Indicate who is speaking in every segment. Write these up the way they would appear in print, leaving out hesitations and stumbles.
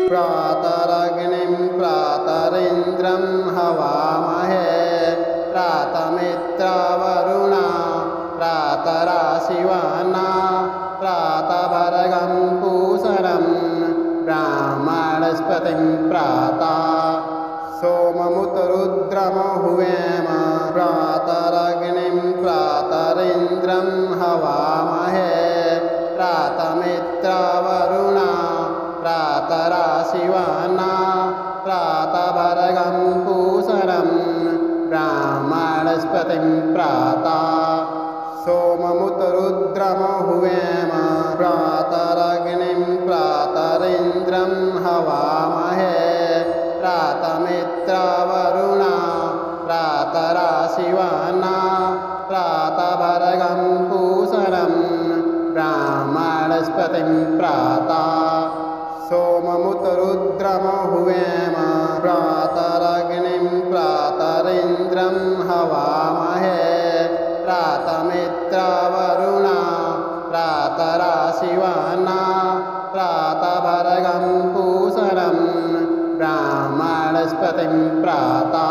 Speaker 1: प्रातरग्निं प्रातरिन्द्रं हवामहे प्रातमित्रवरुणा प्रातराशिवाना प्रातभर्गं पूषणं ब्राह्मणस्पतिं प्राता सोममुतरुद्रमहुवेम प्रातरग्निं प्रातरिन्द्रं हवामहे प्रातमित्रवरुणा प्रातराशिवाना प्रातभर्गं पूषणं ब्राह्मणस्पतिं प्राता सोममुतरुद्रमहुवेम प्रातरग्निं प्रातरिन्द्रं हवामहे प्रातमित्रवरुणा प्रातराशिवाना प्रातभर्गं पूषणं ब्राह्मणस्पतिं प्राता सोममुतरुद्रमहुवेम प्रातरग्निं प्रातरिन्द्रं हवामहे प्रातमित्रवरुणा प्रातराशिवाना प्रातभर्गं पूषणं ब्राह्मणस्पतिं प्राता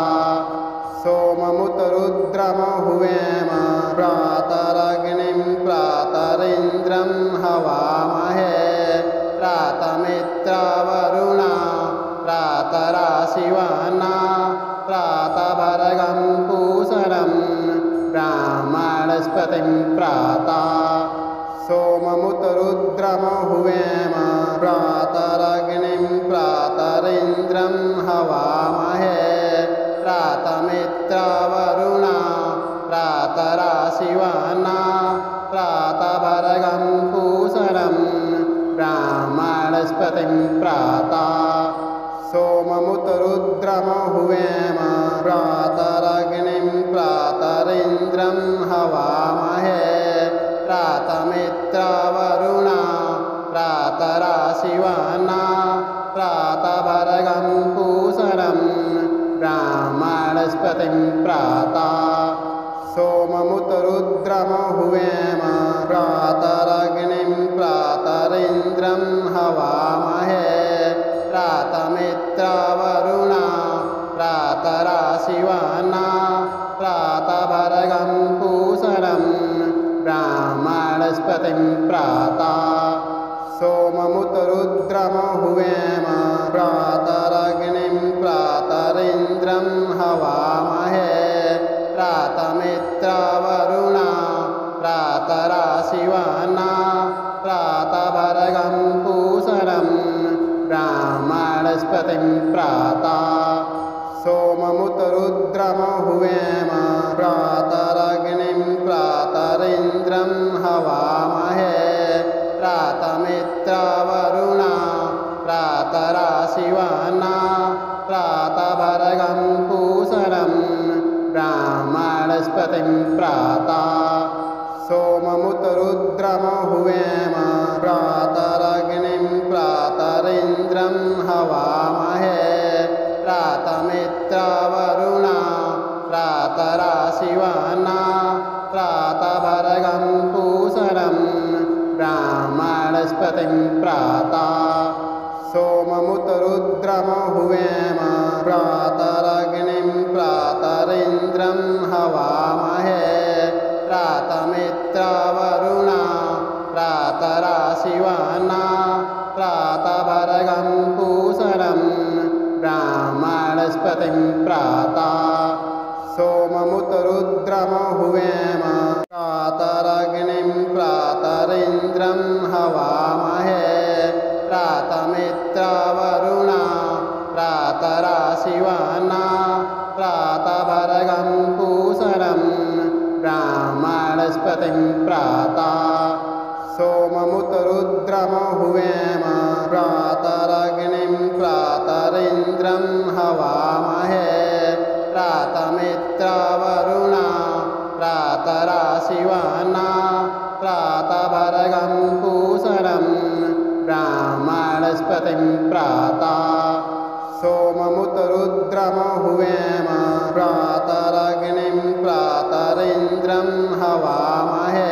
Speaker 1: सोममुतरुद्रमहुवेम प्रातरग्निं प्रातरिन्द्रं हवामहे प्रातमित्रवरुणा प्रातराशिवाना प्रातभर्गं पूषणं ब्राह्मणस्पतिं प्राता सोममुतरुद्रमहुवेम प्रातरग्निं प्रातरिन्द्रं हवामहे प्रातमित्रवरुणा प्रातराशिवाना प्रातभर्गं पूषणं ब्राह्मणस्पतिं प्राता सोममुतरुद्रमहुवेम प्रातरग्निं प्रातरिन्द्रं हवामहे प्रातमित्रवरुणा प्रातराशिवाना प्रातभर्गं पूषणं ब्राह्मणस्पतिं प्राता सोममुतरुद्रमहुवेम प्रातरग्निं प्रातरिन्द्रं हवामहे प्रातमित्रवरुणा प्रातराशिवाना प्रातभर्गं पूषणं ब्राह्मणस्पतिं प्राता सोममुतरुद्रमहुवेम प्रातरग्निं प्रातरिन्द्रं हवामहे प्रातमित्रवरुणा प्रातराशिवाना प्रातभर्गं पूषणं ब्राह्मणस्पतिं प्राता सोममुतरुद्रमहुवेम प्रातरग्निं प्रातरिन्द्रं हवामहे प्रातमित्रवरुणा प्रातराशिवाना प्रातभर्गं पूषणं ब्राह्मणस्पतिं प्राता सोममुतरुद्रमहुवेम प्रातरग्निं प्रातरिन्द्रं हवामहे प्रातमित्रवरुणा प्रातराशिवाना प्रातभर्गं पूषणं ब्राह्मणस्पतिं प्राता सोममुतरुद्रमहुवेम प्रातरग्निं प्रातरिन्द्रं हवामहे प्रातमित्रवरुणा प्रातराशिवाना प्रातभर्गं पूषणं ब्राह्मणस्पतिं प्राता सोममुतरुद्रमहुवेम प्रातरग्निं प्रातरिन्द्रं हवामहे प्रातमित्रवरुणा प्रातराशिवाना प्रातभर्गं पूषणं ब्राह्मणस्पतिं प्राता सोममुतरुद्रमहुवेम प्रातरग्निं प्रातरिन्द्रं हवामहे प्रातमित्रवरुणा प्रातराशिवाना प्रातभर्गं पूषणं ब्राह्मणस्पतिं प्राता सोममुतरुद्रमहुवेम प्रातरग्निं प्रातरिन्द्रं हवामहे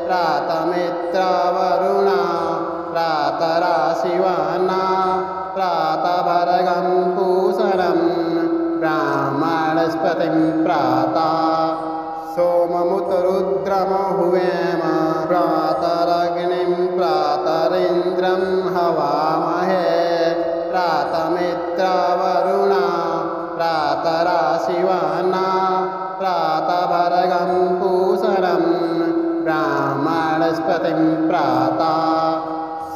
Speaker 1: प्रातमित्रवरुणा प्रातराशिवाना बृहस्पतिं प्राता सोममुत रुद्रमहुवेम प्रातरग्निं प्रातरिन्द्रं हवामहे प्रातमित्रवरुणा प्रातराशिवाना प्रातभर्गं पूषणं ब्राह्मणस्पतिं प्राता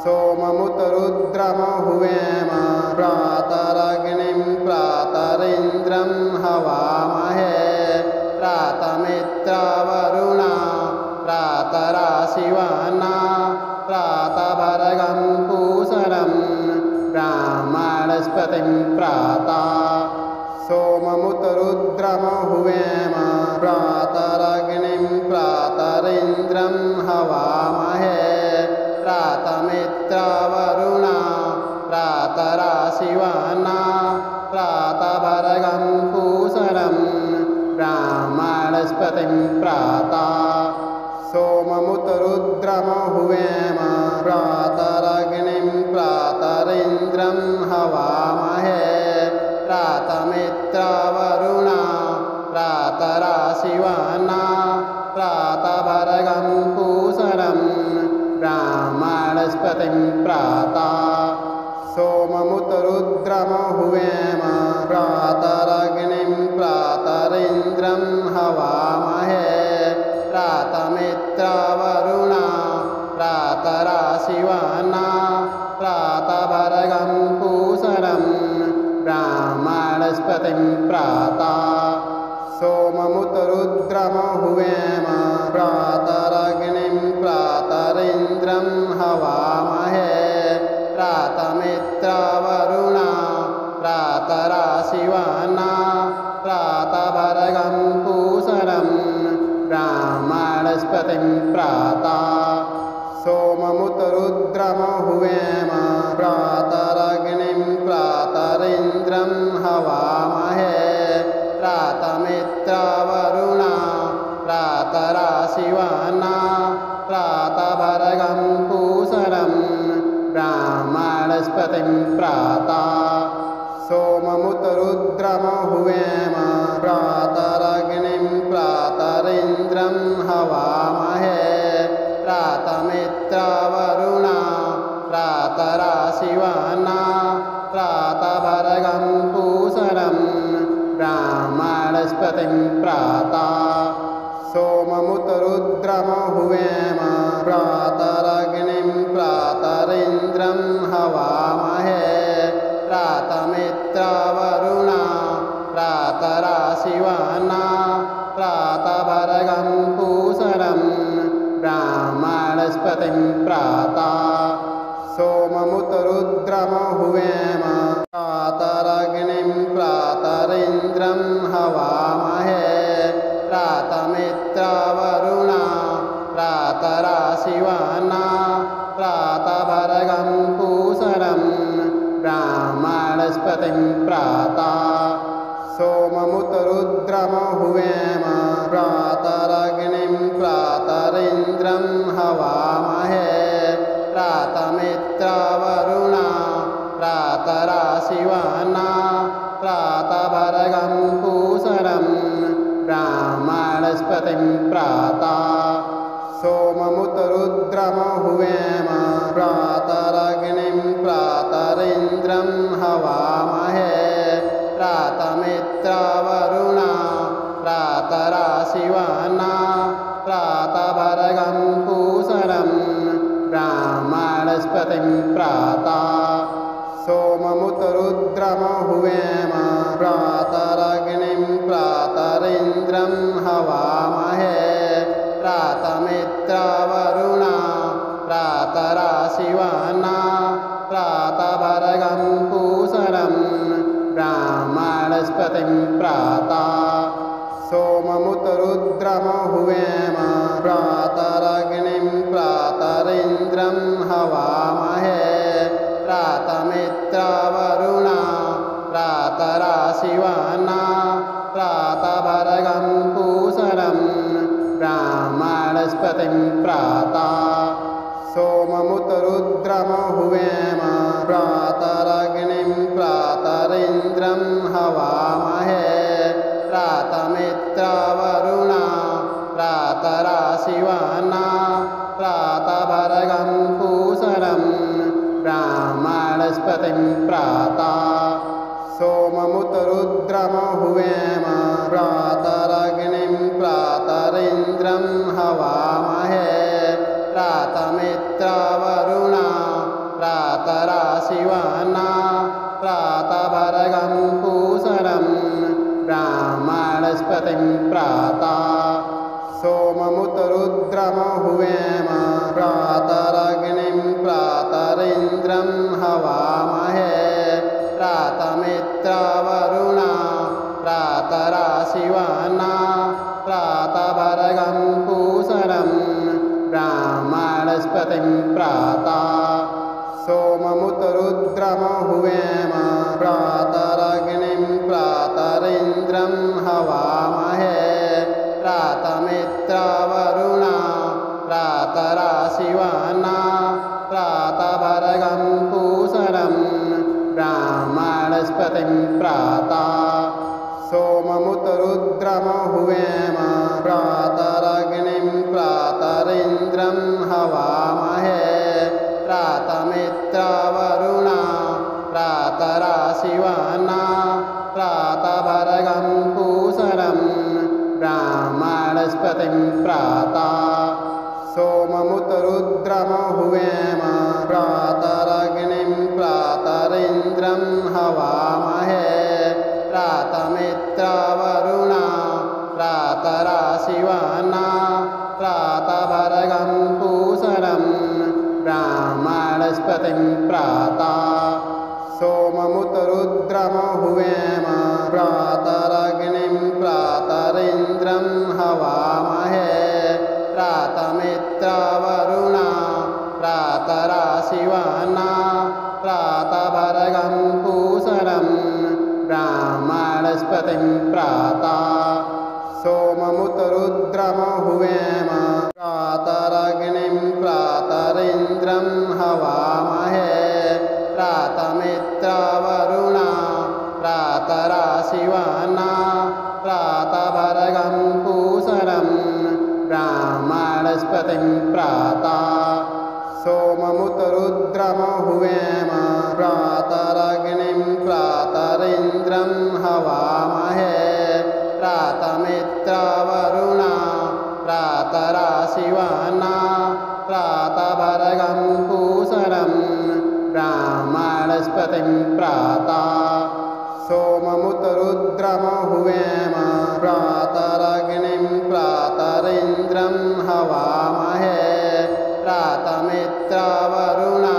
Speaker 1: सोममुत रुद्रमहुवेम प्रातरग्निं प्रातरिन्द्रं हवामहे प्रातमित्रवरुणा प्रातराशिवाना प्रातभर्गं पूषणं ब्राह्मणस्पतिं प्राता सोममुत रुद्रमहुवेम प्रातरग्निं प्रातरिन्द्रं हवामहे प्रातमित्रवरुणा प्रातराशिवाना प्रातभर्गं पूषणं ब्राह्मणस्पतिं प्राता सोममुत रुद्रमहुवेम प्रातरग्निं प्रातरिन्द्रं हवामहे प्रातमित्रवरुणा प्रातराशिवाना प्रातभर्गं पूषणं ब्राह्मणस्पतिं प्राता सोममुत रुद्रमहुवेम प्रातरग्निं प्रातरिन्द्रं हवामहे प्रातमित्रवरुणा प्रातराशिवाना प्रातभर्गं पूषणं ब्राह्मणस्पतिं प्राता सोममुत रुद्रमहुवेम प्रातरग्निं प्रातरिन्द्रं हवामहे प्रातमित्रवरुणा प्रातराशिवाना प्रातभर्गं पूषणं ब्राह्मणस्पतिं प्राता सोममुत रुद्रमहुवेम प्रातरग्निं प्रातरिन्द्रं हवामहे प्रातमित्रवरुणा प्रातराशिवाना प्रातभर्गं पूषणं ब्राह्मणस्पतिं प्राता सोममुत रुद्रमहुवेम प्रातरग्निं प्रातरिन्द्रं हवामहे प्रातमित्रवरुणा प्रातराशिवाना प्रातभर्गं पूषणं ब्राह्मणस्पतिं प्राता सोममुत रुद्रमहुवेम प्रातरग्निं प्रातरिन्द्रं हवामहे प्रातमित्रवरुणा प्रातराशिवाना प्रातभर्गं पूषणं ब्राह्मणस्पतिं प्राता सोममुत रुद्रमहुवेम प्रातरग्निं प्रातरिन्द्रं हवामहे प्रातमित्रवरुणा प्रातराशिवाना प्रातभर्गं पूषणं ब्राह्मणस्पतिं प्राता सोममुत रुद्रमहुवेम प्रातरग्निं प्रातरिन्द्रं हवामहे प्रातमित्रवरुणा प्रातराशिवाना प्रातभर्गं पूषणं ब्राह्मणस्पतिं प्राता सोममुत रुद्रमहुवेम प्रातरग्निं प्रातरिन्द्रं हवामहे प्रातमित्रवरुणा प्रातराशिवाना प्रातभर्गं पूषणं ब्राह्मणस्पतिं प्राता सोममुत रुद्रमहुवेम प्रातरग्निं प्रातरिन्द्रं हवामहे प्रातमित्रवरुणा प्रातराशिवाना प्रातभर्गं पूषणं ब्राह्मणस्पतिं प्राता सोममुत रुद्रमहुवेम प्रातरग्निं प्रातरिन्द्रं हवामहे प्रातमित्रवरुणा प्रातराशिवाना प्रातभर्गं पूषणं ब्राह्मणस्पतिं प्राता सोममुत रुद्रमहुवेम प्रातरग्निं प्रातरिन्द्रं हवामहे प्रातमित्रावरुणा प्रातराशिवाना प्रातभर्गं पूषणं ब्राह्मणस्पतिं प्राता सोममुतरुद्रमहुवेम प्रातरग्निं प्रातरिन्द्रं हवामहे प्रातमित्रावरुणा प्रातराशिवाना प्रातभर्गं पूषणं ब्राह्मणस्पतिं प्राता सोममुतरुद्रमहुवेम प्रातरग्निं प्रातरिन्द्रं हवामहे प्रातमित्रावरुणा प्रातराशिवाना प्रातभर्गं पूषणं ब्राह्मणस्पतिं प्राता सोममुतरुद्रमहुवेम प्रातरग्निं प्रातरिन्द्रं हवामहे प्रातमित्रावरुणा प्रातराशिवाना प्रातभर्गं पूषणं ब्राह्मणस्पतिं प्राता सोममुतरुद्रमहुवेम प्रातरग्निं प्रातरिन्द्रं हवामहे प्रातमित्रावरुणा प्रातराशिवाना प्रातभर्गं पूषणं ब्राह्मणस्पतिं प्राता सोममुतरुद्रमहुवेम प्रातरग्निं प्रातरिन्द्रं हवामहे प्रातमित्रावरुणा प्रातराशिवाना प्रातभर्गं पूषणं ब्राह्मणस्पतिं प्राता सोममुतरुद्रमहुवेम प्रातरग्निं प्रातरिन्द्रं हवामहे प्रातमित्रावरुणा प्रातराशिवाना प्रातभर्गं पूषणं ब्राह्मणस्पतिं प्राता सोममुतरुद्रमहुवेम प्रातरग्निं प्रातरिन्द्रं हवामहे प्रातमित्रावरुणा प्रातराशिवाना प्रातभर्गं पूषणं ब्राह्मणस्पतिं प्राता सोममुतरुद्रमहुवेम प्रातरग्निं प्रातरिन्द्रं हवामहे प्रातमित्रावरुणा प्रातराशिवाना प्रातभर्गं पूषणं ब्राह्मणस्पतिं प्राता सोममुतरुद्रमहुवेम प्रातरग्निं प्रातरिन्द्रं हवामहे प्रातमित्रावरुणा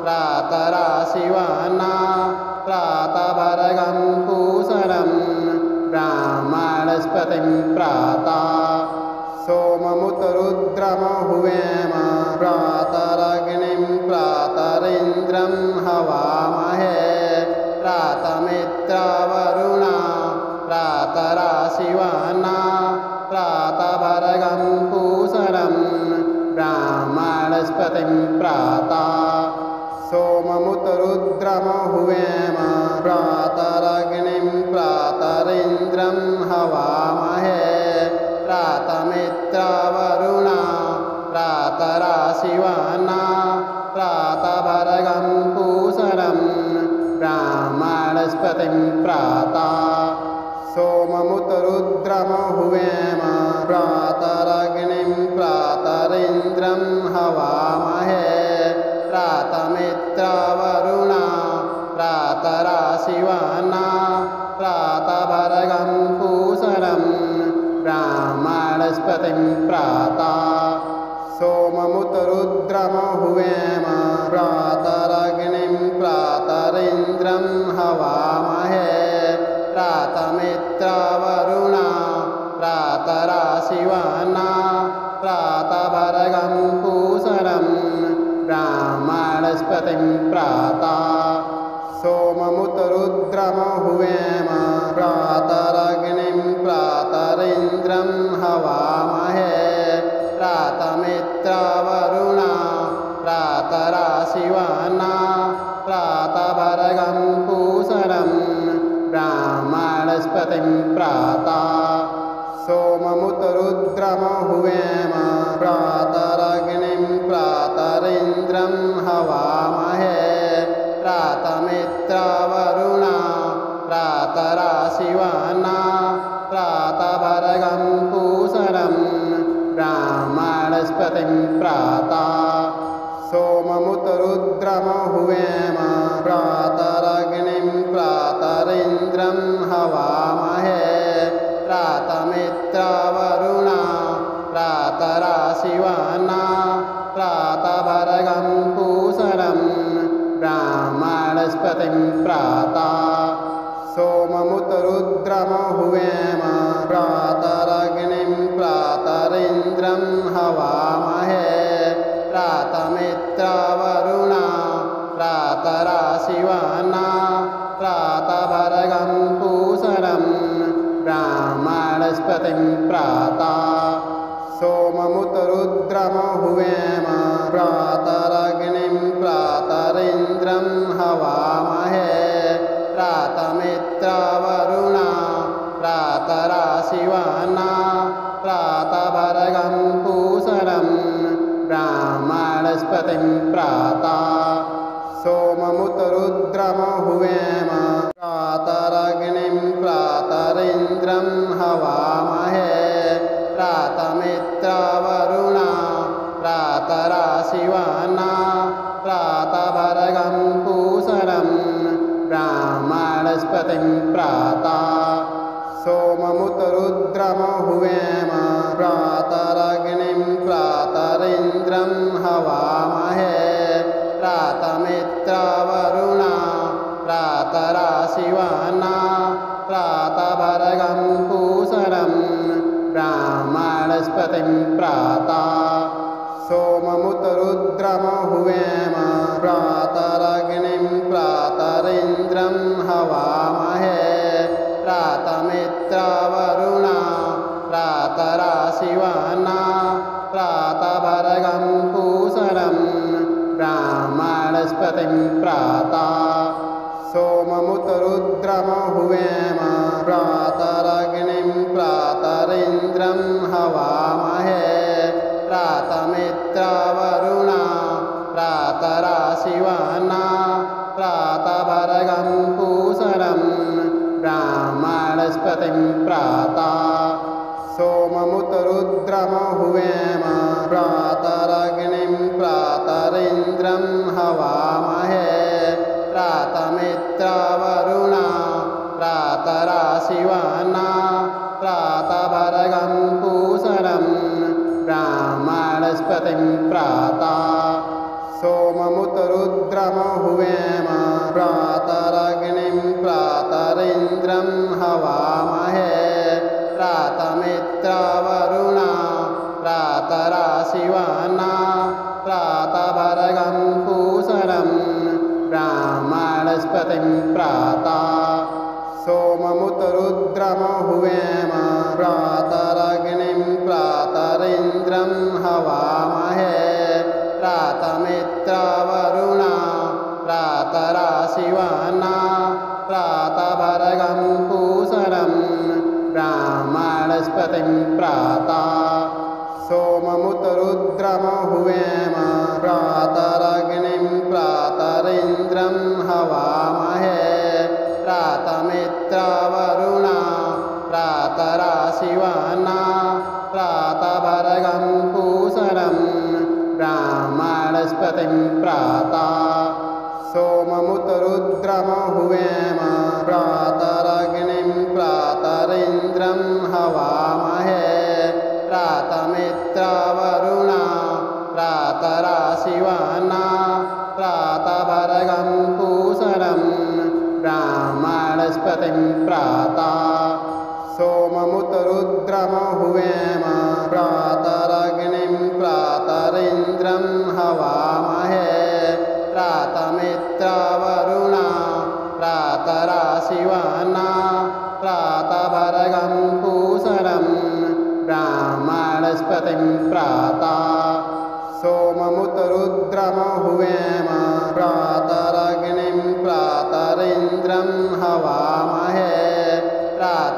Speaker 1: प्रातराशिवाना प्रातभर्गं पूषणं ब्राह्मणस्पतिं प्राता सोममुतरुद्रमहुवेम प्रातरग्निं प्रातरिन्द्रं हवामहे प्रातमित्रावरुणा प्रातराशिवाना प्रातभर्गं पूषणं ब्राह्मणस्पतिं प्राता सोममुतरुद्रमहुवेम प्रातरग्निं प्रातरिन्द्रं हवामहे प्रातमित्रावरुणा प्रातराशिवाना प्रातभर्गं पूषणं ब्राह्मणस्पतिं प्राता सोममुतरुद्रमहुवेम प्रातरग्निं प्रातरिन्द्रं हवामहे प्रातमित्रावरुणा प्रातराशिवाना प्रातभर्गं पूषणं ब्राह्मणस्पतिं प्राता सोममुतरुद्रमहुवेम प्रातरग्निं प्रातरिन्द्रं हवामहे प्रातमित्रावरुणा प्रातराशिवाना प्रातभर्गं पूषणं ब्राह्मणस्पतिं प्राता सोममुतरुद्रमहुवेम प्रातरग्निं प्रातरिन्द्रं हवामहे प्रातमित्रावरुणा प्रातराशिवाना प्रातभर्गं पूषणं ब्राह्मणस्पतिं बृहस्पतिं प्राता सोममुतरुद्रमहुवेम प्रातरग्निं प्रातरिन्द्रं हवामहे प्रातमित्रवरुणा प्रातराशिवाना प्रातभर्गं पूषणं ब्राह्मणस्पतिं प्राता सोममुतरुद्रमहुवेम प्रातरग्निं प्रातरिन्द्रं हवामहे प्रातमित्रवरुणा प्रातराशिवाना प्रातभर्गं पूषणं ब्राह्मणस्पतिं प्राता सोममुतरुद्रमहुवेम प्रातरग्निं प्रातरिन्द्रं हवामहे प्रातमित्रवरुणा प्रातराशिवाना प्रातभर्गं पूषणं ब्राह्मणस्पतिं प्राता सोममुतरुद्रमहुवेम प्रातरग्निं प्रातरिन्द्रं हवामहे प्रातमित्रवरुणा प्रातराशिवाना प्रातभर्गं पूषणं ब्राह्मणस्पतिं प्राता सोममुतरुद्रमहुवेम प्रातरग्निं प्रातरिन्द्रं हवामहे प्रातमित्रवरुणा प्रातराशिवाना प्रातभर्गं पूषणं ब्राह्मणस्पतिं प्राता सोममुतरुद्रमहुवेम प्रातरग्निं प्रातरिन्द्रं हवामहे प्रातमित्रवरुणा प्रातराशिवाना प्रातभर्गं पूषणं ब्राह्मणस्पतिं प्राता सोममुतरुद्रमहुवेम प्रातरग्निं प्रातरिन्द्रं हवामहे प्रातमित्रवरुणा प्रातराशिवाना प्रातभर्गं पूषणं ब्राह्मणस्पतिं प्राता सोममुतरुद्रमहुवेम प्रातरग्निं प्रातरिन्द्रं हवामहे प्रातमित्रवरुणा प्रातराशिवाना प्रातभर्गं पूषणं ब्राह्मणस्पतिं प्राता सोममुतरुद्रमहुवेम प्रातरग्निं प्रातरिन्द्रं हवामहे प्रातमित्रवरुणा प्रातराशिवाना प्रातभर्गं पूषणं ब्राह्मणस्पतिं प्राता सोममुतरुद्रमहुवेम प्रातरग्निं प्रातरिन्द्रं हवामहे प्रातमित्रवरुणा प्रातराशिवाना प्रातभर्गं पूषणं ब्राह्मणस्पतिं प्राता सोममुतरुद्रमहुवेम प्रातरग्निं प्रातरिन्द्रं हवामहे प्रातमित्रवरुणा प्रातराशिवाना प्रातभर्गं पूषणं ब्राह्मणस्पतिं प्राता सोममुतरुद्रमहुवेम प्रातरग्निं प्रातरिन्द्रं हवामहे प्रातमित्रवरुणा प्रातराशिवाना प्रातभर्गं पूषणं ब्राह्मणस्पतिं प्राता सोममुतरुद्रमहुवेम प्रातरग्निं प्रातरिन्द्रं हवामहे प्रातमित्रवरुणा प्रातराशिवाना प्रातभर्गं पूषणं ब्राह्मणस्पतिं प्राता सोममुतरुद्रमहुवेम प्रातरग्निं प्रातरिन्द्रं हवामहे प्रातमित्रवरुणा प्रातराशिवाना प्रातभर्गं पूषणं ब्राह्मणस्पतिं प्राता सोममुतरुद्रमहुवेम प्रातरग्निं प्रातरिन्द्रं हवामहे प्रात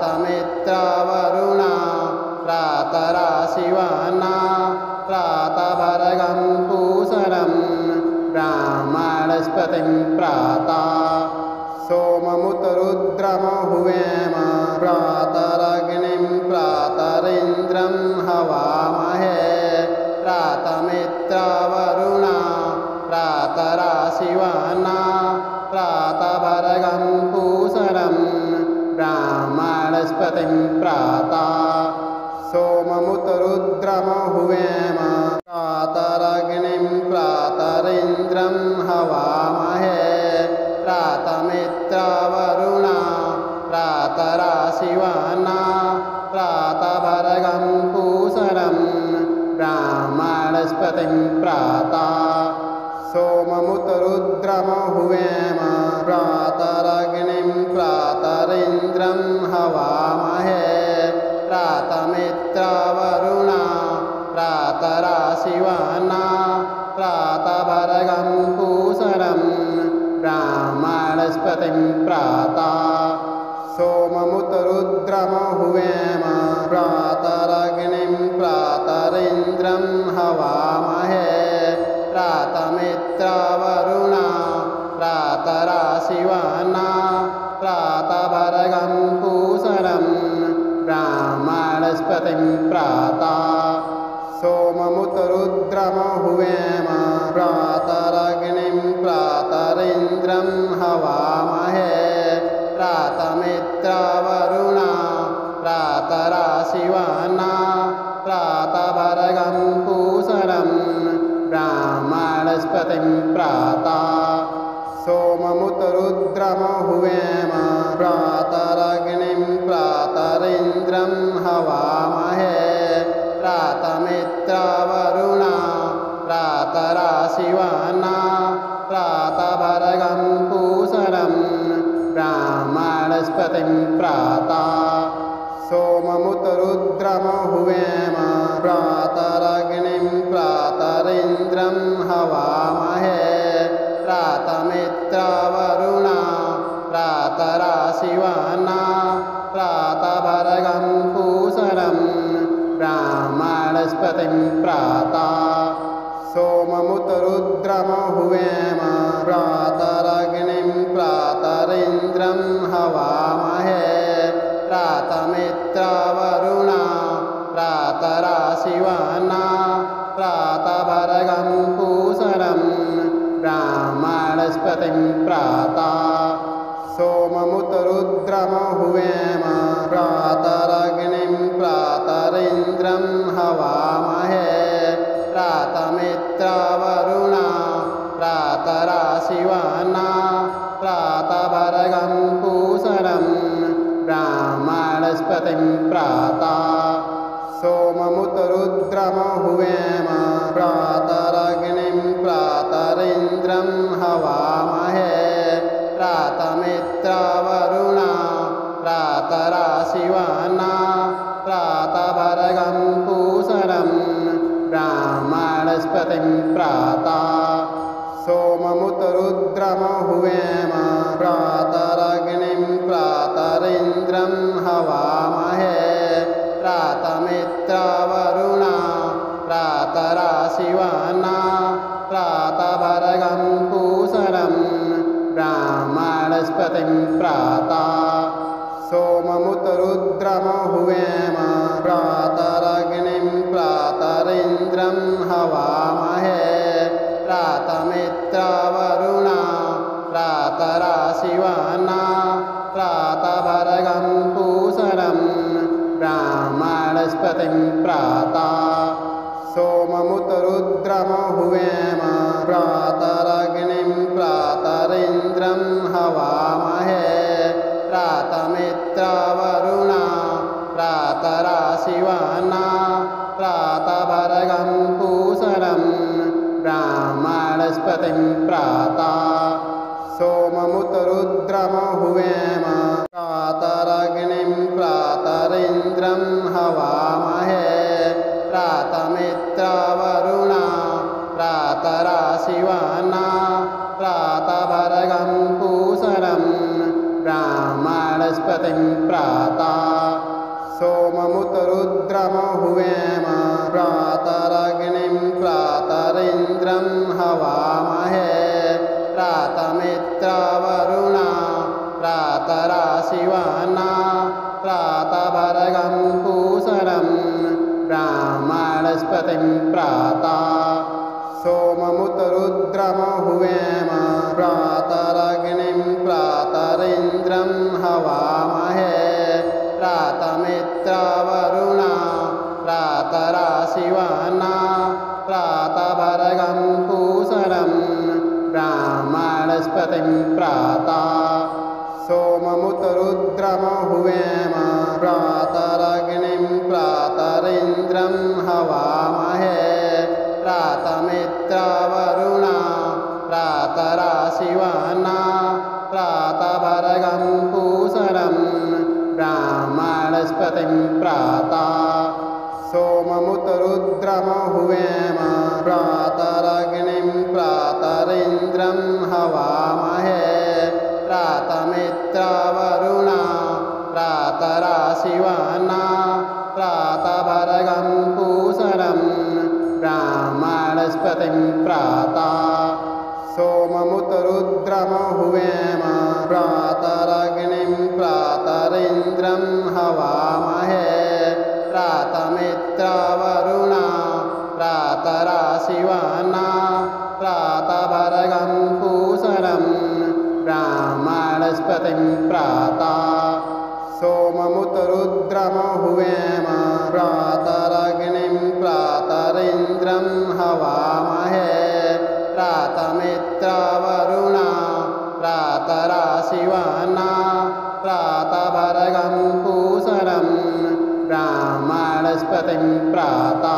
Speaker 1: बृहस्पतिं प्राता सोममुत रुद्रमहुवेम प्रातरग्निं प्रातरिन्द्रं हवामहे प्रातमित्रवरुणा प्रातराशिवाना प्रातभर्गं पूषणं ब्राह्मणस्पतिं प्राता सोममुत रुद्रमहुवेम प्रातरग्निं प्रातरिन्द्रं हवामहे प्रातमित्रवरुणा प्रातराशिवाना प्रातभर्गं पूषणं ब्राह्मणस्पतिं प्राता सोममुत रुद्रमहुवेम प्रातरग्निं प्रातरिन्द्रं हवामहे प्रातमित्रवरुणा प्रातराशिवाना प्रातभर्गं पूषणं ब्राह्मणस्पतिं प्राता सोममुत रुद्रमहुवेम प्रातरग्निं प्रातरिन्द्रं हवामहे प्रातमित्रवरुणा प्रातराशिवाना प्रातभर्गं पूषणं ब्राह्मणस्पतिं प्राता सोममुत रुद्रमहुवेम प्रातरग्निं प्रातरिन्द्रं हवामहे प्रातमित्रवरुणा प्रातराशिवाना प्रातभर्गं पूषणं ब्राह्मणस्पतिं प्राता सोममुत रुद्रमहुवेम प्रातरग्निं प्रातरिन्द्रं हवामहे प्रातमित्रवरुणा प्रातराशिवाना प्रातभर्गं पूषणं ब्राह्मणस्पतिं प्राता सोममुत रुद्रमहुवेम प्रातरग्निं प्रातरिन्द्रं हवामहे प्रातमित्रवरुणा प्रातराशिवाना प्रातभर्गं पूषणं ब्राह्मणस्पतिं प्राता सोममुत रुद्रमहुवेम प्रातरग्निं प्रातरिन्द्रं हवामहे प्रातमित्रवरुणा प्रातराशिवाना प्रातभर्गं पूषणं ब्राह्मणस्पतिं प्राता सोममुत रुद्रमहुवेम प्रातरग्निं प्रातरिन्द्रं हवामहे प्रातमित्रवरुणा प्रातराशिवाना प्रातभर्गं पूषणं ब्राह्मणस्पतिं प्राता सोममुत रुद्रमहुवेम प्रातरग्निं प्रातरिन्द्रं हवामहे प्रातमित्रवरुणा प्रातराशिवाना प्रातभर्गं पूषणं ब्राह्मणस्पतिं प्राता सोममुत रुद्रमहुवेम प्रातरग्निं प्रातरिन्द्रं हवामहे प्रातमित्रवरुणा प्रातराशिवाना प्रातभर्गं पूषणं ब्राह्मणस्पतिं प्राता सोममुत रुद्रमहुवेम प्रातरग्निं प्रातरिन्द्रं हवामहे प्रातमित्रवरुणा प्रातराशिवाना प्रातभर्गं पूषणं ब्राह्मणस्पतिं प्राता सोममुत रुद्रमहुवेम प्रातरग्निं प्रातरिन्द्रं हवामहे प्रातमित्रवरुणा प्रातराशिवाना प्रातभर्गं पूषणं ब्राह्मणस्पतिं प्राता सोममुत रुद्रमहुवेम प्रातरग्निं प्रातरिन्द्रं हवामहे प्रातमित्रवरुणा प्रातराशिवाना प्रातभर्गं पूषणं ब्राह्मणस्पतिं प्राता सोममुत रुद्रमहुवेम प्रातरग्निं प्रातरिन्द्रं हवामहे प्रातमित्रवरुणा प्रातराशिवाना प्रातभर्गं पूषणं ब्राह्मणस्पतिं प्राता सोममुतरुद्रमहुवेम प्रातरग्निं प्रातरिन्द्रं हवामहे प्रातमित्रवरुणा प्रातराशिवाना प्रातभर्गं पूषणं ब्राह्मणस्पतिं प्राता सोममुतरुद्रमहुवेम प्रातरग्निं प्रातरिन्द्रं हवामहे प्रातमित्रवरुणा प्रातराशिवाना प्रातभर्गं पूषणं ब्राह्मणस्पतिं प्राता सोममुतरुद्रमहुवेम प्रातरग्निं प्रातरिन्द्रं हवामहे प्रातमित्रवरुणा प्रातराशिवाना प्रातभर्गं पूषणं ब्राह्मणस्पतिं प्राता सोममुतरुद्रमहुवेम प्रातरग्निं प्रातरिन्द्रं हवामहे प्रातमित्रवरुणा प्रातराशिवाना प्रातभर्गं पूषणं ब्राह्मणस्पतिं प्राता सोममुतरुद्रमहुवेम प्रातरग्निं प्रातरिन्द्रं हवामहे प्रातमित्रवरुणा प्रातराशिवाना प्रातभर्गं पूषणं ब्राह्मणस्पतिं प्राता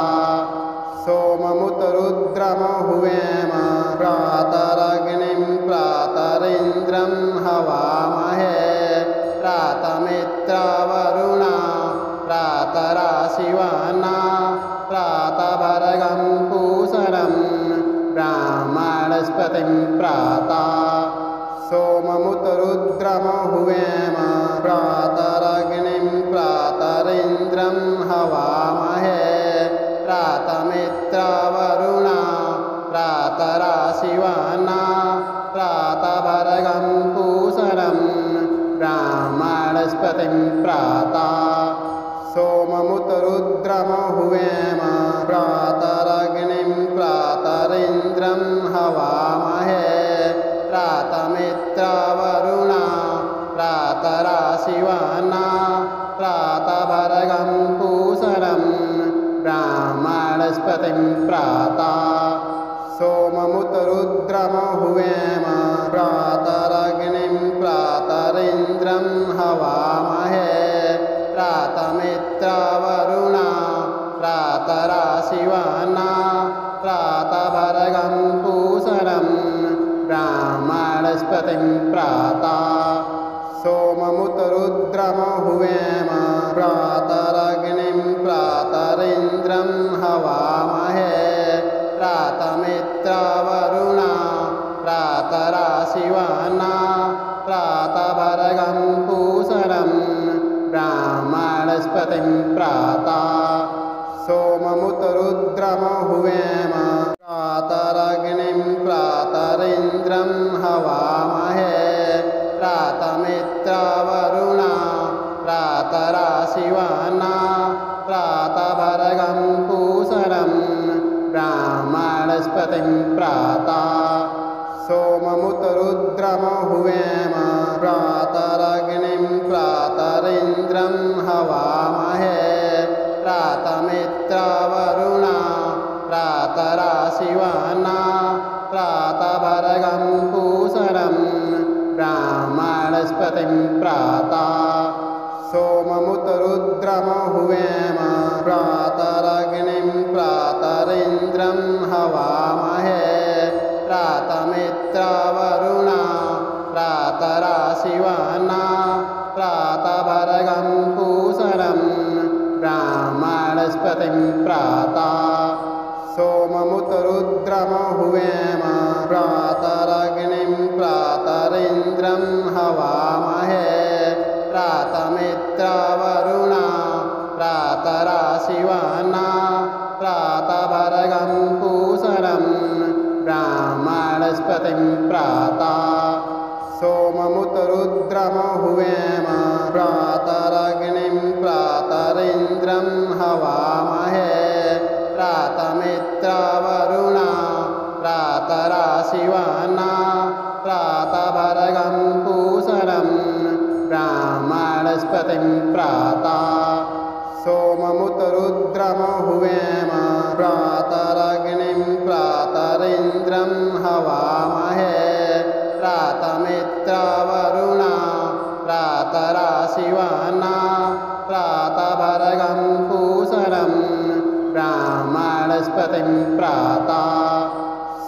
Speaker 1: सोममुतरुद्रमहुवेम प्रातरग्निं प्रातरिन्द्रं हवामहे प्रातमित्रवरुणा प्रातराशिवाना प्रातभर्गं पूषणं ब्राह्मणस्पतिं प्राता सोममुतरुद्रमहुवेम प्रातरग्निं प्रातरिन्द्रं हवामहे प्रातमित्रवरुणा प्रातराशिवाना प्रातभर्गं पूषणं ब्राह्मणस्पतिं प्राता सोममुतरुद्रमहुवेम प्रातरग्निं प्रातरिन्द्रं हवामहे प्रातमित्रवरुणा प्रातराशिवाना प्रातभर्गं पूषणं ब्राह्मणस्पतिं प्राता सोममुतरुद्रमहुवेम प्रातरग्निं प्रातरिन्द्रं हवामहे प्रातमित्रवरुणा प्रातराशिवाना प्रातभर्गं पूषणं ब्राह्मणस्पतिं प्राता सोममुतरुद्रमहुवेम प्रातरग्निं प्रातरिन्द्रं हवामहे प्रातमित्रवरुणा प्रातराशिवाना प्रातभर्गं पूषणं ब्राह्मणस्पतिं प्राता सोममुतरुद्रमहुवेम प्रातरग्निं प्रातरिन्द्रं हवामहे प्रातमित्रवरुणा प्रातराशिवाना प्रातभर्गं पूषणं ब्राह्मणस्पतिं प्राता सोममुतरुद्रमहुवेम प्रातरग्निं प्रातरिन्द्रं हवामहे प्रातमित्रवरुणा प्रातराशिवाना प्रातभर्गं पूषणं ब्राह्मणस्पतिं प्राता सोममुतरुद्रमहुवेम प्रातरग्निं प्रातरिन्द्रं हवामहे प्रातमित्रवरुणा प्रातराशिवाना प्रातभर्गं पूषणं ब्राह्मणस्पतिं प्राता सोममुतरुद्रमहुवेम प्रातरग्निं प्रातरिन्द्रं हवामहे प्रातमित्रवरुणा प्रातराशिवाना प्रातभर्गं पूषणं ब्राह्मणस्पतिं ब्राह्मणस्पतिं प्राता सोममुत रुद्रमहुवेम प्रातरग्निं प्रातरिन्द्रं हवामहे प्रातमित्रावरुणा प्रातराशिवाना प्रातभर्गं पूषणं ब्राह्मणस्पतिं प्राता सोममुत रुद्रमहुवेम प्रातरग्निं प्रातरिन्द्रं हवामहे प्रातमित्रावरुणा प्रातराशिवाना प्रातभर्गं पूषणं ब्राह्मणस्पतिं प्राता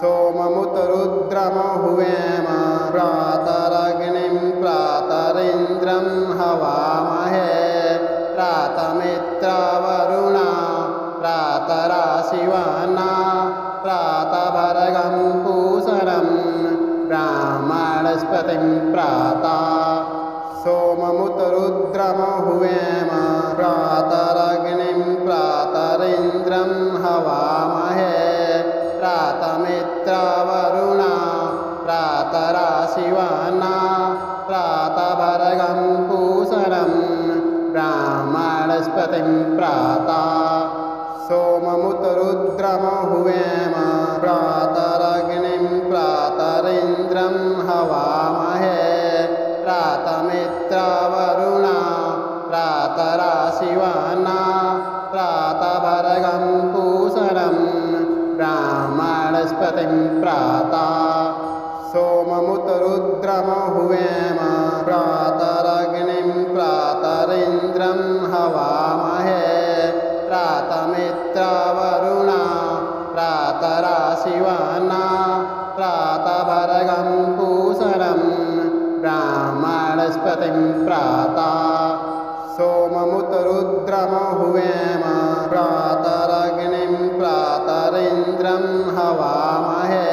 Speaker 1: सोममुत रुद्रमहुवेम प्रातरग्निं प्रातरिन्द्रं हवामहे प्रातमित्रावरुणा प्रातराशिवाना प्रातभर्गं पूषणं ब्राह्मणस्पतिं प्राता सोममुत रुद्रमहुवेम प्रातरग्निं प्रातरिन्द्रं हवामहे प्रातमित्रावरुणा प्रातराशिवाना प्रातभर्गं पूषणं ब्राह्मणस्पतिं प्राता सोममुत रुद्रमहुवेम प्रातरग्निं प्रातरिन्द्रं हवामहे प्रातमित्रावरुणा प्रातराशिवाना प्रातभर्गं पूषणं ब्राह्मणस्पतिं प्राता सोममुत रुद्रमहुवेम प्रातरग्निं प्रातरिन्द्रं हवामहे प्रातमित्रावरुणा प्रातराशिवाना प्रातभर्गं पूषणं ब्राह्मणस्पतिं प्राता सोममुत रुद्रमहुवेम प्रातरग्निं प्रातरिन्द्रं हवामहे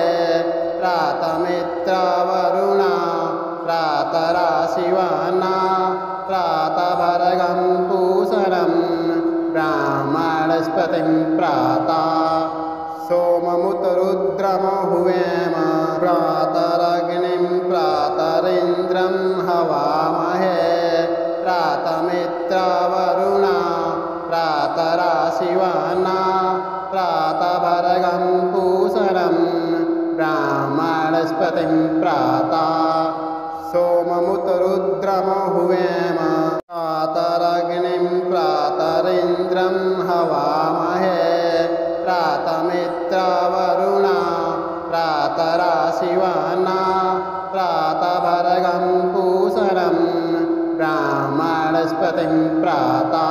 Speaker 1: प्रातमित्रावरुणा प्रातराशिवाना प्रातभर्गं पूषणं ब्राह्मणस्पतिं प्राता सोममुत रुद्रमहुवेम प्रातरग्निं प्रातरिन्द्रं हवामहे प्रातमित्रावरुणा प्रातराशिवाना प्रातभर्गं पूषणं ब्राह्मणस्पतिं प्राता सोममुत रुद्रमहुवेम प्रातरग्निं प्रातरिन्द्रं हवामहे प्रातमित्रावरुणा प्रातराशिवाना प्रातभर्गं पूषणं ब्राह्मणस्पतिं प्राता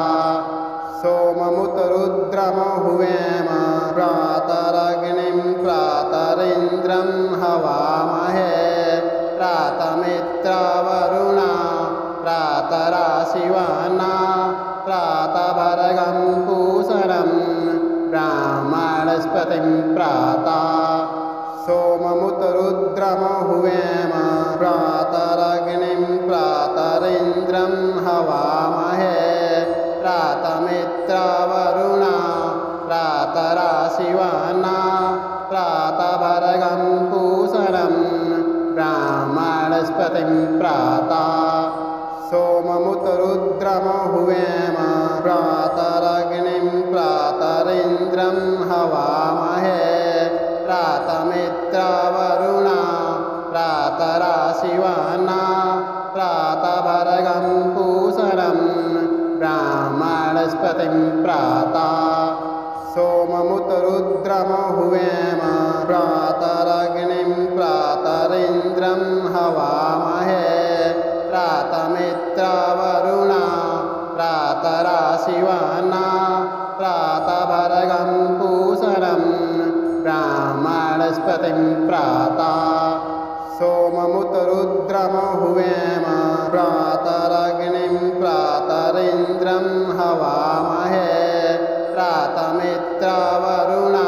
Speaker 1: सोममुत रुद्रमहुवेम प्रातरग्निं प्रातरिन्द्रं हवामहे प्रातमित्रावरुणा प्रातराशिवाना प्रातभर्गं पूषणं ब्राह्मणस्पतिं प्राता सोममुत रुद्रमहुवेम प्रातरग्निं प्रातरिन्द्रं हवामहे प्रातमित्रावरुणा प्रातराशिवाना प्रातभर्गं पूषणं ब्राह्मणस्पतिं प्राता सोममुत रुद्रमहुवेम प्रातरग्निं प्रातरिन्द्रं हवामहे प्रातमित्रावरुणा प्रातराशिवाना प्रातभर्गं पूषणं ब्राह्मणस्पतिं प्राता सोममुत रुद्रमहुवेम प्रातरग्निं प्रातरिन्द्रं हवामहे प्रातमित्रावरुणा प्रातराशिवाना प्रातभर्गं पूषणं ब्राह्मणस्पतिं प्राता सोममुत रुद्रमहुवेम प्रातरग्निं प्रातरिन्द्रं हवामहे प्रातमित्रावरुणा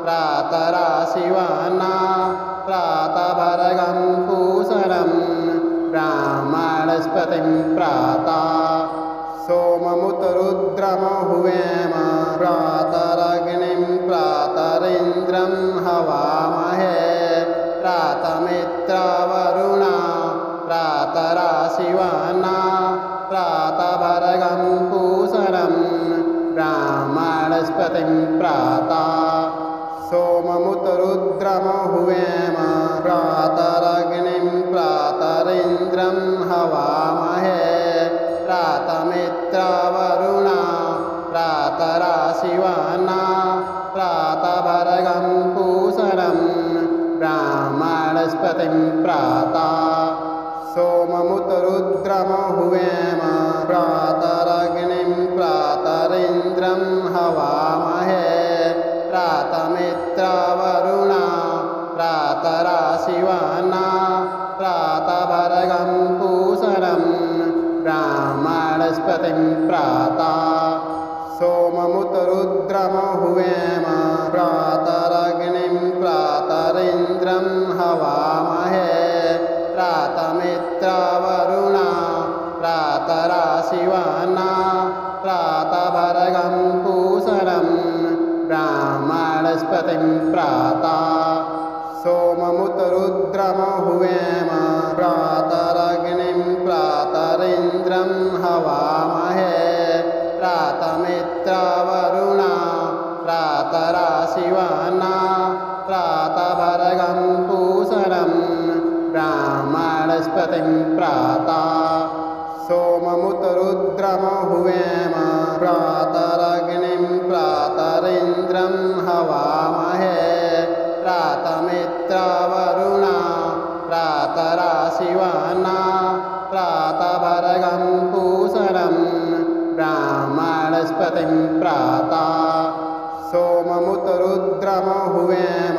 Speaker 1: प्रातराशिवाना प्रातभर्गं पूषणं ब्राह्मणस्पतिं प्राता सोममुत रुद्रमहुवेम प्रातरग्निं प्रातरिन्द्रं हवामहे ब्राह्मणस्पतिं प्राता सोममुतरुद्रमहुवेम प्रातरग्निं प्रातरिन्द्रं हवामहे प्रातमित्रावरुणा प्रातराशिवाना प्रातभर्गं पूषणं ब्राह्मणस्पतिं प्राता सोममुतरुद्रमहुवेम प्रातरग्निं प्रातरिन्द्रं हवामहे प्रातमित्रावरुणा प्रातराशिवाना प्रातभर्गं पूषणं ब्राह्मणस्पतिं प्राता सोममुतरुद्रमहुवेम प्रातरग्निं प्रातरिन्द्रं हवामहे प्रातमित्रावरुणा प्रातराशिवाना प्रातभर्गं पूषणं ब्राह्मणस्पतिं प्राता सोममुतरुद्रमहुवेम प्रातरग्निं प्रातरिन्द्रं हवामहे प्रातमित्रावरुणा प्रातराशिवाना प्रातभर्गं पूषणं ब्राह्मणस्पतिं प्राता सोममुतरुद्रमहुवेम प्रातरग्निं प्रातरिन्द्रं हवामहे प्रातमित्रावरुणा प्रातराशिवाना प्रातभर्गं पूषणं ब्राह्मणस्पतिं प्राता सोममुतरुद्रमहुवेम